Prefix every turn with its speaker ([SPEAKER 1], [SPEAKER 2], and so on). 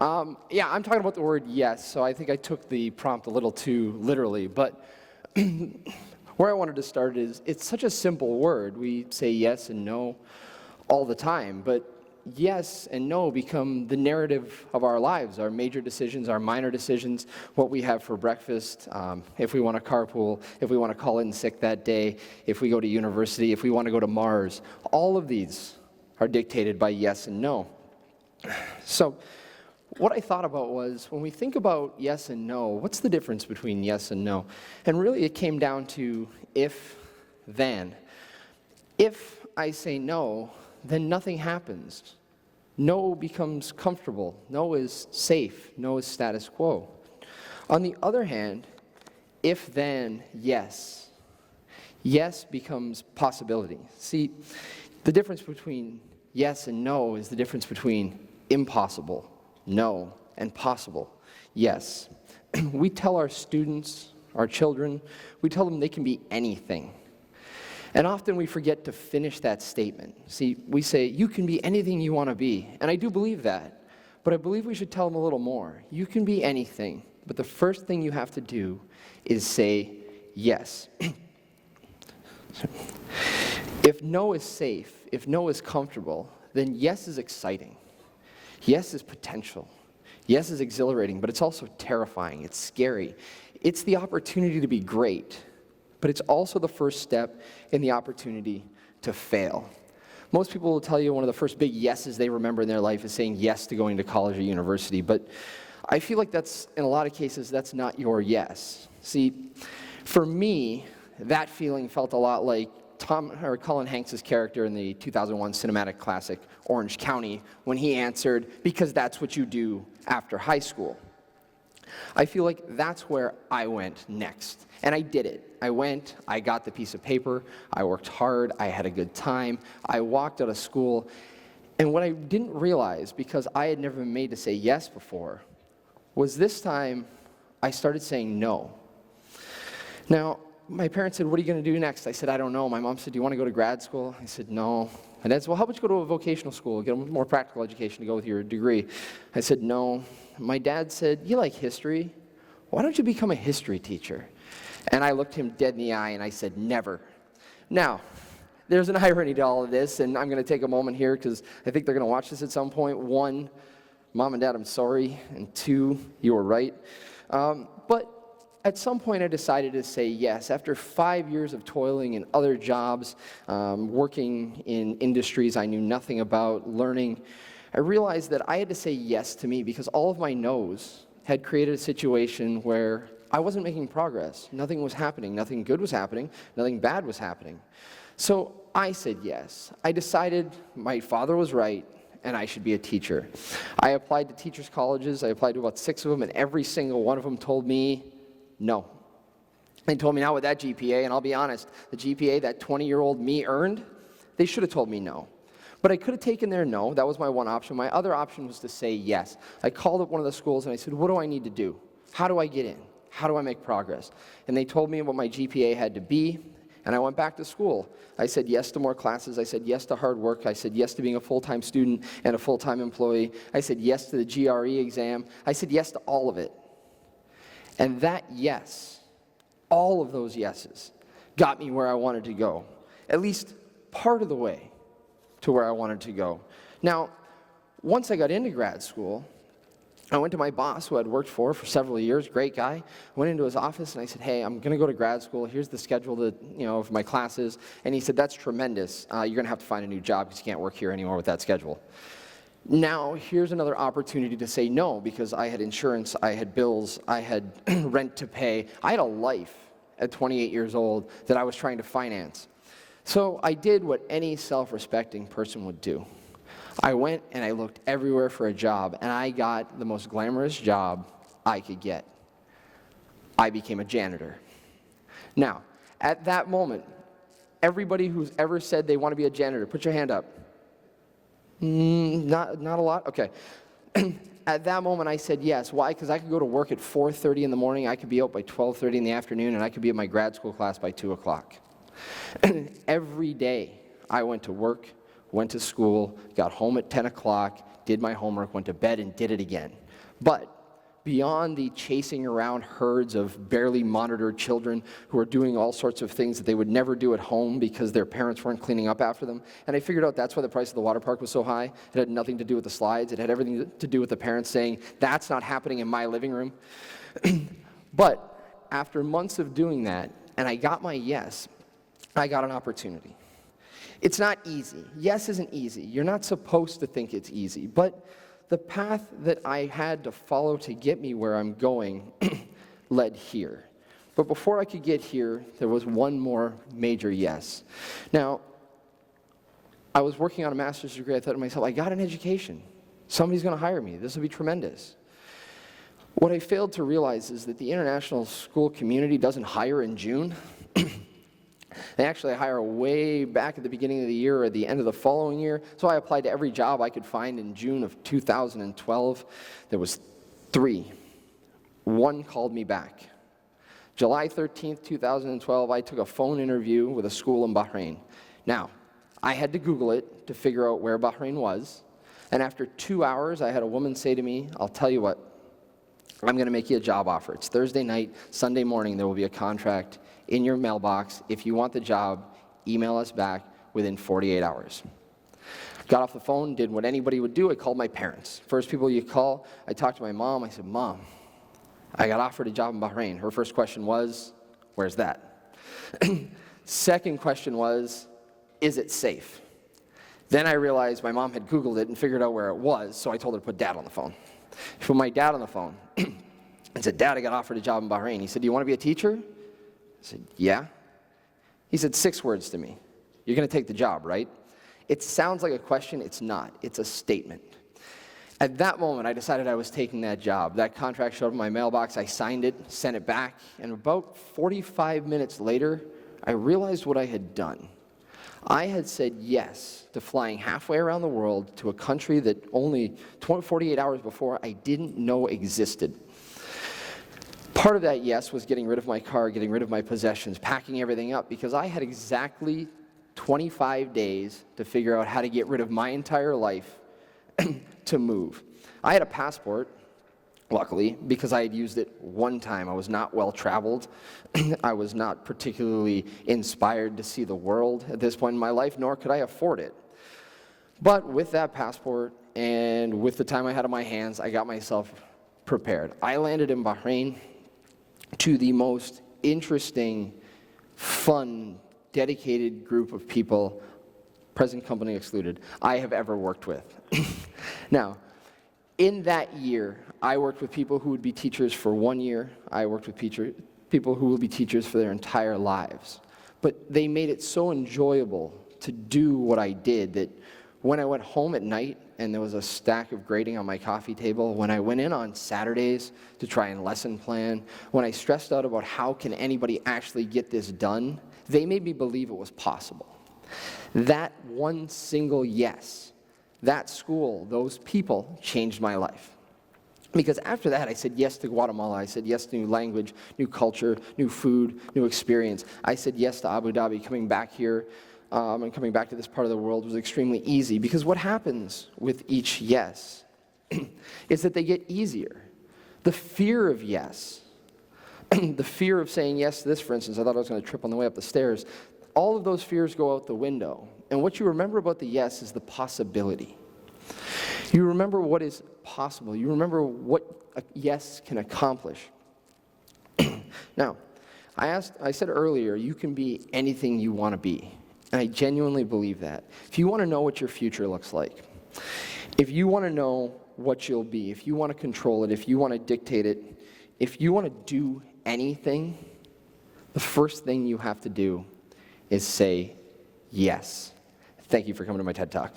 [SPEAKER 1] Yeah, I'm talking about the word yes, so I think I took the prompt a little too literally, but where I wanted to start is, it's such a simple word. We say yes and no all the time, but yes and no become the narrative of our lives, our major decisions, our minor decisions, what we have for breakfast, if we want to carpool, if we want to call in sick that day, if we go to university, if we want to go to Mars. All of these are dictated by yes and no. So what I thought about was, when we think about yes and no, what's the difference between yes and no? And really it came down to if, then. If I say no, then nothing happens. No becomes comfortable. No is safe. No is status quo. On the other hand, if then yes, yes becomes possibility. See, the difference between yes and no is the difference between impossible, no, and possible, yes. We tell our students, our children, we tell them they can be anything. And often we forget to finish that statement. See, we say, you can be anything you want to be. And I do believe that. But I believe we should tell them a little more. You can be anything. But the first thing you have to do is say yes. If no is safe, if no is comfortable, then yes is exciting. Yes is potential. Yes is exhilarating, but it's also terrifying. It's scary. It's the opportunity to be great. But it's also the first step in the opportunity to fail. Most people will tell you one of the first big yeses they remember in their life is saying yes to going to college or university, but I feel like that's, in a lot of cases, that's not your yes. See, for me, that feeling felt a lot like Colin Hanks' character in the 2001 cinematic classic, Orange County, when he answered, because that's what you do after high school. I feel like that's where I went next. And I did it. I went, I got the piece of paper, I worked hard, I had a good time, I walked out of school, and what I didn't realize, because I had never been made to say yes before, was this time I started saying no. Now, my parents said, what are you going to do next? I said, I don't know. My mom said, do you want to go to grad school? I said, no. My dad said, well, how about you go to a vocational school, get a more practical education to go with your degree? I said, no. My dad said, you like history? Why don't you become a history teacher? And I looked him dead in the eye and I said, never. Now, there's an irony to all of this, and I'm going to take a moment here because I think they're going to watch this at some point. One, Mom and Dad, I'm sorry. And two, you were right. But at some point I decided to say yes. After 5 years of toiling in other jobs, working in industries I knew nothing about, learning, I realized that I had to say yes to me because all of my no's had created a situation where I wasn't making progress. Nothing was happening. Nothing good was happening. Nothing bad was happening. So I said yes. I decided my father was right and I should be a teacher. I applied to teachers' colleges. I applied to about 6 of them, and every single one of them told me no. They told me not with that GPA, and I'll be honest, the GPA that 20-year-old me earned, they should have told me no. But I could have taken their no. That was my one option. My other option was to say yes. I called up one of the schools and I said, what do I need to do? How do I get in? How do I make progress? And they told me what my GPA had to be, and I went back to school. I said yes to more classes. I said yes to hard work. I said yes to being a full-time student and a full-time employee. I said yes to the GRE exam. I said yes to all of it. And that yes, all of those yeses, got me where I wanted to go, at least part of the way to where I wanted to go. Now, once I got into grad school, I went to my boss, who I'd worked for several years, great guy. I went into his office and I said, hey, I'm going to go to grad school. Here's the schedule of my classes. And he said, that's tremendous. You're going to have to find a new job because you can't work here anymore with that schedule. Now, here's another opportunity to say no, because I had insurance, I had bills, I had rent to pay. I had a life at 28 years old that I was trying to finance. So I did what any self-respecting person would do. I went and I looked everywhere for a job, and I got the most glamorous job I could get. I became a janitor. Now, at that moment, everybody who's ever said they want to be a janitor, put your hand up. Not a lot? Okay. At that moment, I said yes. Why? Because I could go to work at 4:30 in the morning, I could be out by 12:30 in the afternoon, and I could be at my grad school class by 2 o'clock. Every day, I went to work, went to school, got home at 10 o'clock, did my homework, went to bed, and did it again. But beyond the chasing around herds of barely monitored children who are doing all sorts of things that they would never do at home because their parents weren't cleaning up after them. And I figured out that's why the price of the water park was so high. It had nothing to do with the slides. It had everything to do with the parents saying, that's not happening in my living room. But after months of doing that, and I got my yes, I got an opportunity. It's not easy. Yes isn't easy. You're not supposed to think it's easy. But the path that I had to follow to get me where I'm going led here. But before I could get here, there was one more major yes. Now, I was working on a master's degree. I thought to myself, I got an education. Somebody's going to hire me. This will be tremendous. What I failed to realize is that the international school community doesn't hire in June. They actually hire way back at the beginning of the year or the end of the following year. So I applied to every job I could find in June of 2012. There was 3. One called me back. July 13th, 2012, I took a phone interview with a school in Bahrain. Now, I had to Google it to figure out where Bahrain was. And after 2 hours, I had a woman say to me, I'll tell you what, I'm going to make you a job offer. It's Thursday night, Sunday morning, there will be a contract in your mailbox. If you want the job, email us back within 48 hours. Got off the phone, did what anybody would do. I called my parents. First people you call, I talked to my mom. I said, Mom, I got offered a job in Bahrain. Her first question was, where's that? Second question was, is it safe? Then I realized my mom had Googled it and figured out where it was, so I told her to put Dad on the phone. I put my dad on the phone and said, Dad, I got offered a job in Bahrain. He said, do you want to be a teacher? I said, yeah. He said 6 words to me. You're going to take the job, right? It sounds like a question. It's not. It's a statement. At that moment, I decided I was taking that job. That contract showed up in my mailbox. I signed it, sent it back, and about 45 minutes later, I realized what I had done. I had said yes to flying halfway around the world to a country that only 48 hours before I didn't know existed. Part of that yes was getting rid of my car, getting rid of my possessions, packing everything up, because I had exactly 25 days to figure out how to get rid of my entire life to move. I had a passport, luckily, because I had used it one time. I was not well traveled. I was not particularly inspired to see the world at this point in my life, nor could I afford it. But with that passport and with the time I had on my hands, I got myself prepared. I landed in Bahrain to the most interesting, fun, dedicated group of people, present company excluded, I have ever worked with. Now, in that year, I worked with people who would be teachers for 1 year. I worked with people who will be teachers for their entire lives. But they made it so enjoyable to do what I did that when I went home at night and there was a stack of grading on my coffee table, when I went in on Saturdays to try and lesson plan, when I stressed out about how can anybody actually get this done, they made me believe it was possible. That one single yes, that school, those people changed my life. Because after that, I said yes to Guatemala. I said yes to new language, new culture, new food, new experience. I said yes to Abu Dhabi. Coming back here and coming back to this part of the world was extremely easy. Because what happens with each yes is that they get easier. The fear of yes, the fear of saying yes to this, for instance, I thought I was going to trip on the way up the stairs. All of those fears go out the window. And what you remember about the yes is the possibility. You remember what is possible. You remember what a yes can accomplish. Now, I said earlier, you can be anything you want to be. And I genuinely believe that. If you want to know what your future looks like, if you want to know what you'll be, if you want to control it, if you want to dictate it, if you want to do anything, the first thing you have to do is say yes. Thank you for coming to my TED Talk.